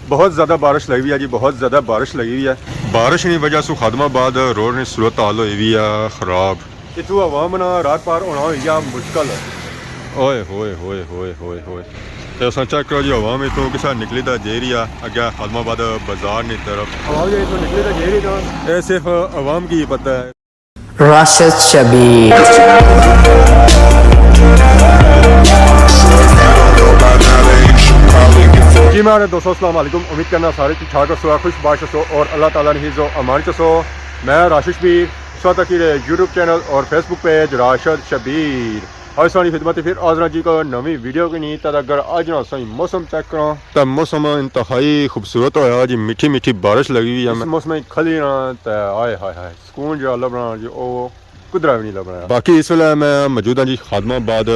बहुत ज़्यादा बारिश लगी हुई है जी, बहुत ज़्यादा बारिश लगी हुई है। बारिश की वजह से खादमाबाद रोड की सूरत हाल हुई हुई है ख़राब। इतों आवाम ना रात पार होना हो गया मुश्किल। ओए होए होए होए होए होए तो अस चेक करो जी आवाम इतों किसा निकली तो जे रही है अगे खादमाबाद बाजार की तरफ आवाम जो इतों निकली तो जे रही तो ये सिर्फ आवाम की पता है। राशिद शबीर जी मेरे दोस्तों अस्सलाम वालेकुम, उम्मीद करना सारे ठीक ठाक हो, खुश बाश हो और अल्लाह ताला ने हिज़्ज़ो अमान हो। मैं राशिद शबीर साथ यूट्यूब चैनल और फेसबुक पेज राशिद शबीर आज सारी खिदमत फिर आजरा जी को नवी वीडियो की नहीं। तब अगर आज ना सही मौसम चेक करो तो मौसम इंतहाई खूबसूरत होया जी, मीठी मीठी बारिश लगी हुई है। मौसम खली ना तो आए हाय हाय सुकून जो लभना जी ओ कुदरा भी नहीं लभना। बाकी इस वेले मैं मौजूद हाँ जी खादमाबाद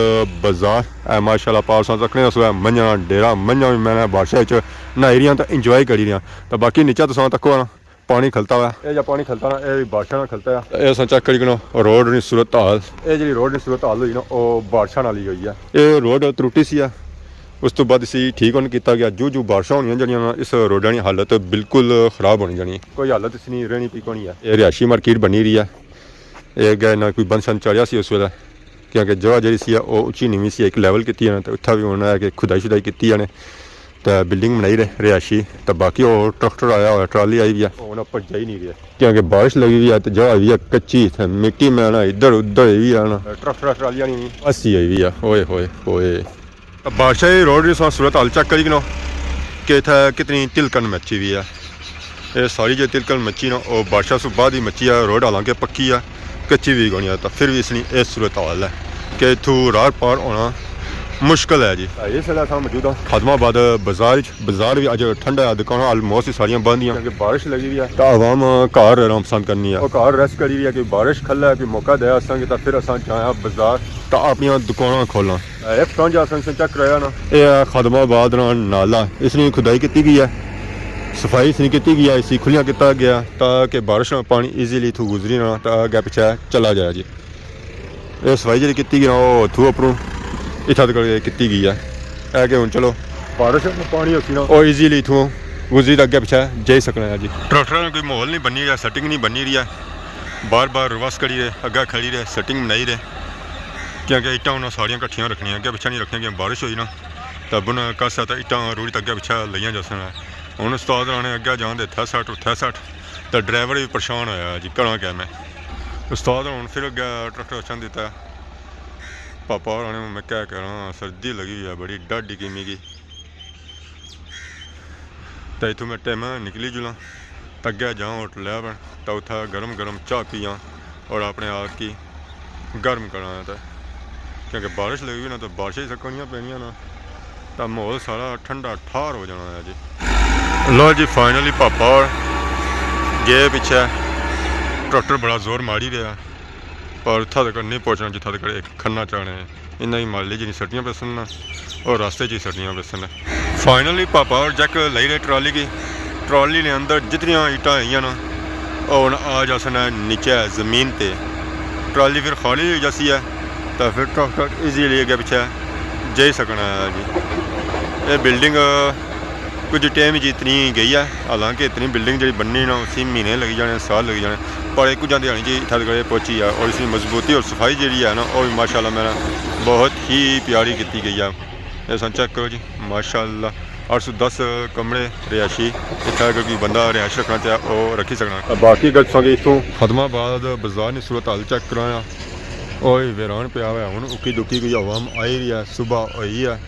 बाजार माशाल्लाह पास रखने उस मंझा डेरा मंझा भी मैंने बारिश नहाई रही तो इंजॉय करी रही। तो बाकी नीचा तो तको ना पानी खलता हुआ है, जो पानी खलता ना ये बारिशा ना खलता है। ये चेक करी रोड की सूरत हाल, ये जी रोड की सूरत हाल हुई ना वो बारिशा नाल ही हुई है। ये रोड त्रुटी सी है, उस तो बाद इसी ठीक होने किया गया। जो जो बारिशा होनी जड़ियाँ इस रोड की हालत बिल्कुल खराब होनी जानी, कोई हालत इस नहीं रहनी पी होनी है। ये रिहायशी मार्केट बनी रही है, ये गए ना कोई बन सन चढ़िया उस वेले क्योंकि जगह जी उची नीवी सी एक लैवल की तो उत्थे भी होना है कि खुदाई शुदाई की ने तो बिल्डिंग बनाई रहे रिहायशी। तो बाकी वो ट्रैक्टर आया हुआ ट्राली आई भी है उपर जा ही नहीं रहा क्योंकि बारिश लगी हुई है तो जगह भी है कच्ची मिट्टी में ना इधर उधर भी है ना ट्रैक्टर ट्रालियाँ नहीं अस्सी आई भी है। होए होए होए तो बादशाही रोड की सूरत हाल चेक करी कि इतना कितनी तिलकन मच्छी भी है। ये सारी जो तिलकन मच्छी ना वो बादशाह से बाद ही मच्छी है। रोड हालांकि पक्की है कच्ची भी होनी है तो फिर भी इसलिए ये सूरत हाल है कि इतों रार पार होना मुश्किल है जी। इस वेले अस मौजूद हाँ खादमाबाद बाजार भी अज ठंडा है, दुकान ऑलमोस्ट ही सारियां बंद हैं क्योंकि बारिश लगी हुई है। तो आवाम घर आराम पसंद करनी है, घर रेस्ट करी हुई है कि बारिश खल्ला है कि मौका दिया असेंगे तो फिर अस जाए बाजार तो अपन दुकान खोलना। ये फ्रंट असें चेक कराया ना ये खादमाबाद नाला इसलिए खुदाई की गई है, सफाई इसलिए की गई है, इसी खुलियाँ किया गया ताकि बारिश में पानी ईजीली इतों गुजरी ना तो अगे पिछे चला जाए जी। ये सफाई जी की गई ना वो थू उपरों इतना तक की गई है कि हम चलो बारिश पानी होती ना वो ईजीली इतों गुजरी तो अगे पिछे जाई सकना है जी। ट्रैक्टर में कोई माहौल नहीं बनी रहा, सेटिंग नहीं बनी रही है, बार बार रिवर्स करी रहे अगे खड़ी रहे सेटिंग बनाई रहे क्योंकि इट्टां उन्हें सारिया कट्ठियां रखनिया अगे पिछे नहीं रखनिया। बारिश हुई ना तब उन्हें कस तो इट्टां रूढ़ी अगे पिछे लईया जा सकना। हूँ उस्ताद ने अगे जान दे थे सट तो ड्राइवर भी परेशान होया जी, करा क्या मैं उस्ताद हूँ फिर अगे ट्रैक्टर अच्छा दिता पापा और मैं क्या करा सर्दी लगी हुई है बड़ी डाढ़ी कीमी की। तो इतों मैं टाइम निकली जुला अगे जाऊँ होटल है तो उतना गर्म गर्म चाह पिया और अपने आप की गर्म करा तो क्योंकि बारिश लगी हुई ना तो बारिश ही सकनियाँ पैनिया ना तो माहौल सारा ठंडा ठार हो जाना है जी। लो जी फाइनली पापा और गए पिछे ट्रैक्टर बड़ा जोर मारी रहा पर उतना तक नहीं पहुँचना जितना तक खन्ना चाहने इन्ना ही माली जी सटियाँ पे सुनना और रास्ते च ही सटियाँ पे सुनना। फाइनली पापा और जैक लाई रहे ट्राली ने अंदर जितनियाँ ईटा आई ना और आज असना नीचे ज़मीन पे ट्राली फिर खाली हो जाती है तो फिर ट्रैक्टर ईजीली अगे पिछे जाई सकना है जी। ये बिल्डिंग कुछ टाइम जी इतनी गई है, हालांकि इतनी बिल्डिंग जी बननी ना उसी महीने लगी जाने साल लगी जाने पर एक कुछ दिहाड़ी जी इतना तक पहुँची है और इसकी मजबूती और सफाई जी है ना वो भी माशाल्लाह मेरा बहुत ही प्यारी की गई है। ये चेक करो जी माशाल्लाह 810 कमरे रिहायशी इतना अगर कोई बंदा रिहायश रखना चाहे वो रखी सकना। बाकी गल इतों खादमाबाद बाजार की सूरत हाल चेक कराया और वीरान पे हुआ हूँ उकी दुखी कोई आवाम आई रही है सुबह हुई है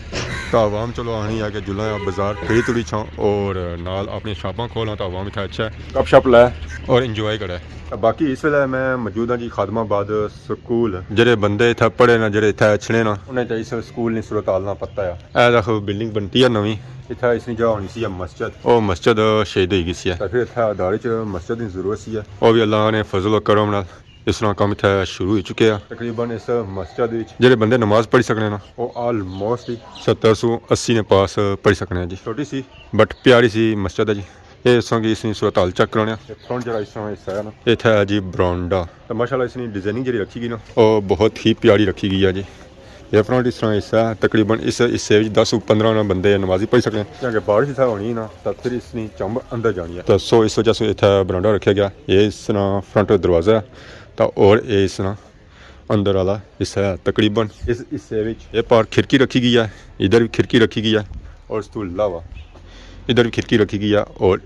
तो आवाम चलो आनी है कि जुला बाजार खड़ी तुड़ी छाँ और नाल अपनी शापां खोला तो आवाम इतना अच्छा गप शप लै और इंजॉय करे। बाकी इस वेले मैं मौजूद हाँ जी खादमाबाद स्कूल जेडे बंदे इतना पढ़े ना जेडे इतना अच्छे ना उन्हें तो इस स्कूल की सूरत हाल ना पता है। देखो बिल्डिंग बनती है नवी इतना इसकी जगह होनी सी मस्जिद और मस्जिद शहीद हो गई सी फिर इतना अदारे च मस्जिद की जरूरत सी है और भी अल्लाह ने फजल करम नाल इस तरह काम इतना शुरू हो चुके हैं। तकरीबन इस मस्जिद जेडे बंदे नमाज पढ़ी सकने ना वो ऑलमोस्ट 70-80 ने पास पढ़ी सकने जी। छोटी सी बट प्यारी सी मस्जिद है जी। ये संगी इसकी सूरत हाल चेक कराने फ्रंट जरा इस तरह हिस्सा है ना इतना है जी बरांडा तो माशाल्लाह इसकी डिजाइनिंग जी रखी गई ना वो बहुत ही प्यारी रखी गई है जी। ये फ्रंट इस तरह हिस्सा है तकरीबन इस हिस्से 10-15 बंदे नमाजी पढ़ सकते हैं क्योंकि बारिश इतना होनी ना तो फिर इसकी चंब अंदर जानी है तो सो इस वजह से इतना बरांडा रखा गया ये इस तरह फ्रंट दरवाज़ा है तो और ये इस तरह अंदर वाला हिस्सा है तकरीबन इस हिस्से ये पार खिड़की रखी गई है इधर भी खिड़की रखी गई है और इस तो अलावा इधर भी खिड़की रखी गई है और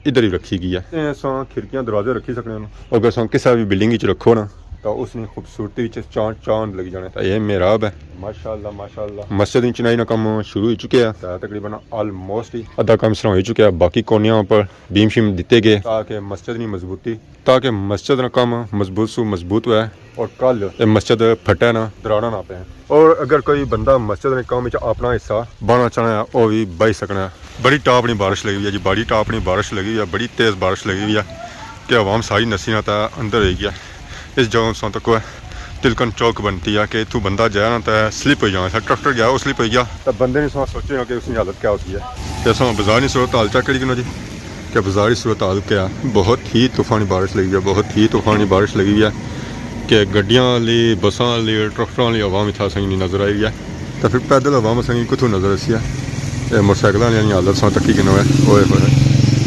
इधर भी रखी गई है अस खिड़कियां दरवाजे रखी सकते हैं अगर अस किसी भी बिल्डिंग रखो ना तो उसकी खूबसूरती चांद चांद लग जाने तो यह मेहराब है माशाअल्लाह माशाअल्लाह मस्जिद की चुनाई का काम शुरू हो चुके हैं तकरीबन ऑलमोस्ट ही अद्धा काम सरा हो चुका है बाकी कोनियां पर बीम शीम दिते गए ताकि मस्जिद की मजबूती ताकि मस्जिद का काम मजबूत हुआ है और कल मस्जिद फटे ना दराड़ा ना पे और अगर कोई बंदा मस्जिद के काम अपना हिस्सा बना चाहना है वह भी बह सकना है बड़ी टापनी बारिश लगी हुई है जी बड़ी टापनी बारिश लगी हुई है बड़ी तेज़ बारिश लगी हुई है कि आवाम सारी नसी ना तो अंदर रह गया इस जगह सौ तक तिलकन चौक बनती है कि इतों बंदा जाए ना तो स्लिप हो जाए ट्रैक्टर गया वो स्लिप हो गया तो बंदे ने सोचे कि उसकी हालत क्या होती है तो सो बाजार की सूरत हाल चेक करी जी कि बाजार की सूरत हाल क्या बहुत ही तूफानी बारिश लगी हुई है बहुत ही तूफानी बारिश लगी हुई है कि गड्डियां वाली बसा वाली ट्रैक्टर वाली आवाम इतना संगी नहीं नज़र आई है तो फिर पैदल आवाम संगी कितों नज़र आसी है ये मोटरसाइकिल वाली हालत सौ तकी कि होए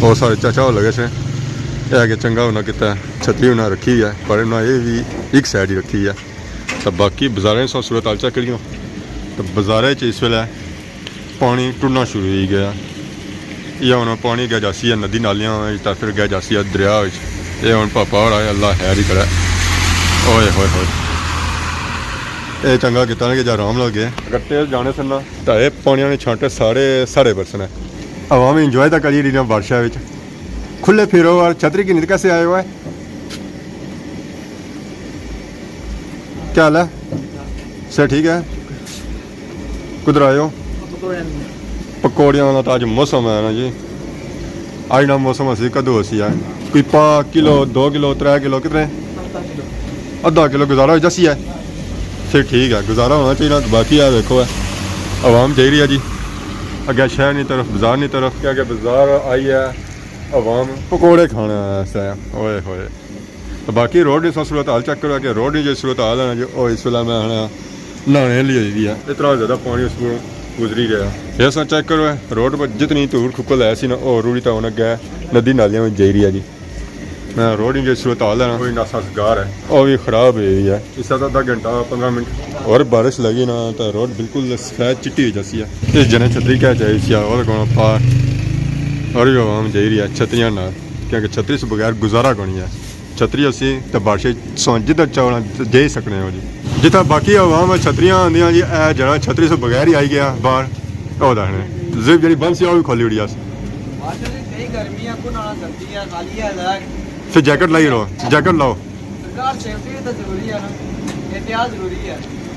और सारे चाचा लगे से है कि चंगा उन्हें किता छतरी उन्हें रखी है पर उन्हें ये भी एक साइड ही रखी है तो बाकी बाजारें सौ सूरत हाल चेक करियो तो बाजारे इस वेले पानी टुरना शुरू हो गया या हम पानी गया जासी है नदी नालियां तो फिर गया जासी है दरिया ये हम पापा और आए अल्लाह खैर ही करे ओए होए होए ये चंगा किता कि आराम लग गए अगर तेज जाने से ना तो ये पानी ने छांटे सारे सारे बरसन है आवाम इंजॉय तो करी रही बारिशा खुले फिरो और छतरी की नींद कैसे आए हुआ है क्या हाल है सर ठीक है कुधर आए हो पकौड़ियां वाला तो अज मौसम है ना जी अज ना मौसम असी कदों असी है कोई पा किलो 2 किलो 3 किलो कितने आधा किलो गुजारा हो जसी है फिर ठीक है गुजारा होना चाहिए बाकी है देखो है आवाम जा रही है जी अगे शहर की तरफ बाजार की तरफ क्या बाजार आई है आवाम पकौड़े खाने ऐसा ओए होए तो बाकी रोड की सूरत हाल चेक करो कि रोड की जो सूरत हाल है ना जो इस वेला मैं नहाने लिए हुई है इतना ज़्यादा पानी उस गुजरी गया ये सब चेक करो रोड पर जितनी धूड़ खुक्कल ऐसी ना और रूढ़ी तो उन्हें गया नदी नालियाँ में जा रही है जी मैं रोड की जो सूरत हाल है ना कोई नासाजगार है और भी ख़राब हुई है इस आधा घंटा 15 मिनट और बारिश लगी ना तो रोड बिल्कुल सफेद चिट्टी हो जैसी है इस जने छतरी क्या चाहिए और कौन पार और भी आवाम जा रही है छतरियाँ ना क्योंकि छतरी से बगैर गुजारा कोनी है छतरी असी तो बारिश जिधर चाहना जा ही सकने हो जी जितना बाकी आवाम छतरियाँ आंदियाँ जी जरा छतरी से बगैर ही आई गया बाहर वो देखने जिप जी बंद सी वो भी खोली उड़ी अस फिर जैकेट लाई रहो जैकेट लाओ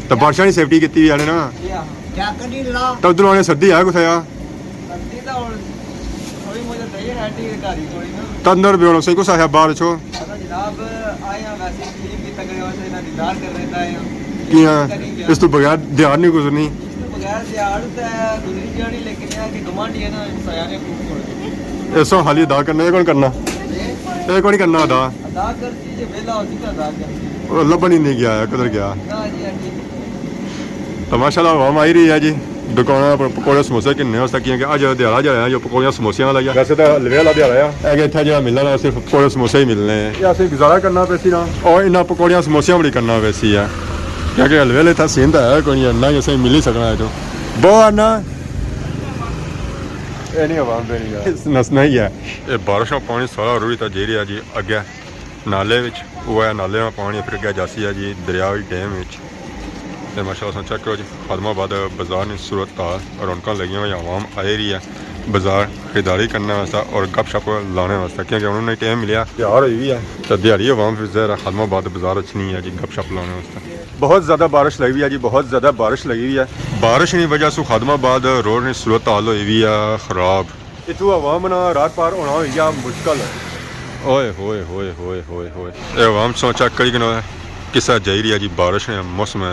तो बारिशा की सेफ्टी की भी ना तो उधर आने सर्दी है कुछ तो अंदर भी होना सही कुछ आया बाहर छो इस तो बगैर दिहाड़ नहीं गुजरनी ऐसा हाली अदा करना ये कौन करना ये कौन करना अदा लभन ही नहीं गया है किधर गया तो माशाल्लाह आवाम आई रही है जी दुकाना पर पकौड़े समोसे किन्ने हो सकियां कि अज दिहाड़ा जो है जो पकौड़ियां समोसियां वाला वैसे तो हलवे वाला दिहाड़ा है इतना जो मिलना सिर्फ पकौड़े समोसे ही मिलने हैं असें गुजारा करना पैसी ना और इन्ना पकौड़ियां समोसियां बड़ी करना पैसी है क्योंकि हलवे वाले इतना सीन तो है कोई इन्ना ही असें मिल ही सकना है तो बहुत आना ये नहीं आवाम देनी नसना ही है ये बारिश का पानी सारा रूढ़ी तो जेरी है जी अगे नाले वो है नाले में पानी फिर अगे जासी है जी दरिया डैम तो माशाअल्लाह चेक करो जी खादमाबाद बाजार की सूरत हाल रौनक लगी हुई आवाम आई रही है बाजार खरीदारी करने वास्ते और गप शप लाने वास्ते क्योंकि उन्होंने टाइम मिला त्यार हुई है तो दिहाड़ी आवाम फिर जरा खादमाबाद बाजार अच्छी नहीं है जी गप शप लाने वास्ते बहुत ज़्यादा बारिश लगी हुई है जी बहुत ज़्यादा बारिश लगी हुई है बारिश की वजह से खादमाबाद रोड की सूरत हाल हुई हुई है ख़राब इतों आवाम ना रात पार होना हो गया मुश्किल है ओए होए होए होए होए होए आवाम सो चेक करी किसा जा रही है जी बारिश के मौसम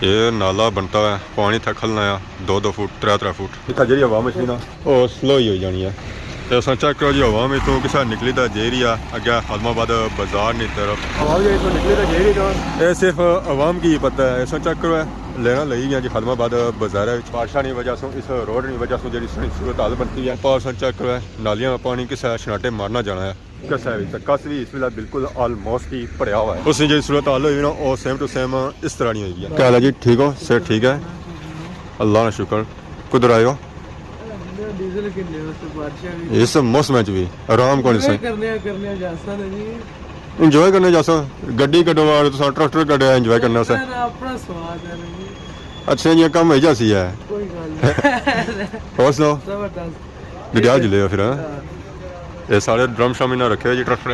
ये नाला बनता है पानी था खलना है 2-2 फुट 3-3 फुट इतना जी आवाम अच्छी ना वो स्लो ही हो जानी है ਤੇ ਅਸਾਂ ਚੈੱਕ ਕਰੋ ਜੀ ਹਵਾ ਵਿੱਚ ਤੋਂ ਕਿਸਾ ਨਿਕਲੀ ਤਾਂ ਜੇਰੀਆ ਅੱਗੇ ਖਾਦਮਾਬਾਦ ਬਾਜ਼ਾਰ ਨੀ तरफ हवा भी तो निकली तो जेरी तो ये सिर्फ आवाम की पता है ऐसा चेक करो लेना लई गया जी खादमाबाद बाजार है बारिशा की वजह से इस रोड की वजह से जी सूरत हाल बनती है और चेक करो नालियां पानी किसा छनाटे मारना जाना है कस है कस भी इस वेला बिल्कुल ऑलमोस्ट ही भरिया हुआ है उसकी जी सूरत हाल हुई ना वो सेम टू सेम इस तरह नहीं हुई है क्या हाल है जी ठीक हो सर ठीक है अल्लाह का शुक्र कुदर आए हो डीजल किन्ने वास्ते बारिशां भी इस मौसम च भी आराम को नहीं करने जासा ने जी इंजॉय करने जासो गड्डी कटवा तो ट्रैक्टर कटे इंजॉय करना से अपना स्वाद है जी अच्छा जी कम है जैसी है कोई गल नहीं और सुनो जबरदस्त डिटेल ले फिर ये सारे ड्रम शाम इन्हें रखे जी ट्रैक्टर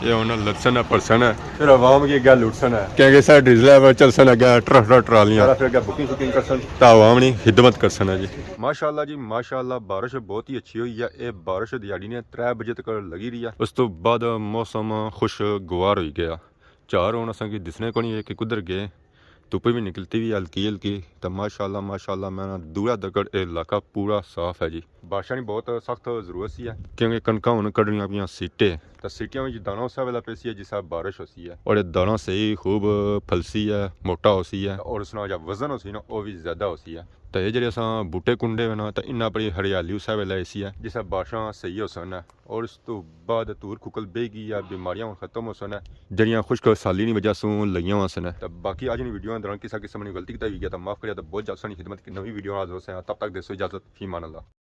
ये उन्हें लसन है परसन है फिर आवाम की अगर लुटसन है क्योंकि सर डीजल है चलसन अगर ट्रैक्टर ट्रालियां फिर अगर बुकिंग शुकिंग करसन तो आवाम नहीं खिदमत करसन है जी माशाअल्लाह जी माशाअल्लाह बारिश बहुत ही अच्छी हुई है ये बारिश दिहाड़ी ने 3 बजे तक लगी रही है उस तो बाद मौसम खुशगवार हो गया चार हूँ असा की दिसने को नहीं है कि कुदर गए धुप्प भी निकलती हुई हल्की हल्की तो माशाअल्लाह मैं दूरा दकड़ इलाका पूरा साफ है जी बारिशा की बहुत सख्त जरूरत सी है क्योंकि कणकां हुण कढ़नियां पियां सीटे तो सीटियां में दाना उस वेला पेसी है जिस बारिश होती है और ये दाना सही खूब फलसी है मोटा होती है और उसका जो वजन होती ना वो भी ज़्यादा होती है तो ये जो अस बूटे कुंडे ना तो इन्ना बड़ी हरियाली उस वेला ऐसी है जिस बारिशां सही हो सन और उस तो बाद धूर खुकल बेगी या बीमारियां खत्म हो सन जड़ियाँ खुश्क साली की वजह से लईयां हुआ सन तो बाकी आज इन वीडियो के दौरान किसी किस्म की गलती की गया तो माफ़ करिए तो बहुत जल्द खिदमत की नवी वीडियो हाजिर हो तब तक देसो इजाजत फी मान अल्लाह।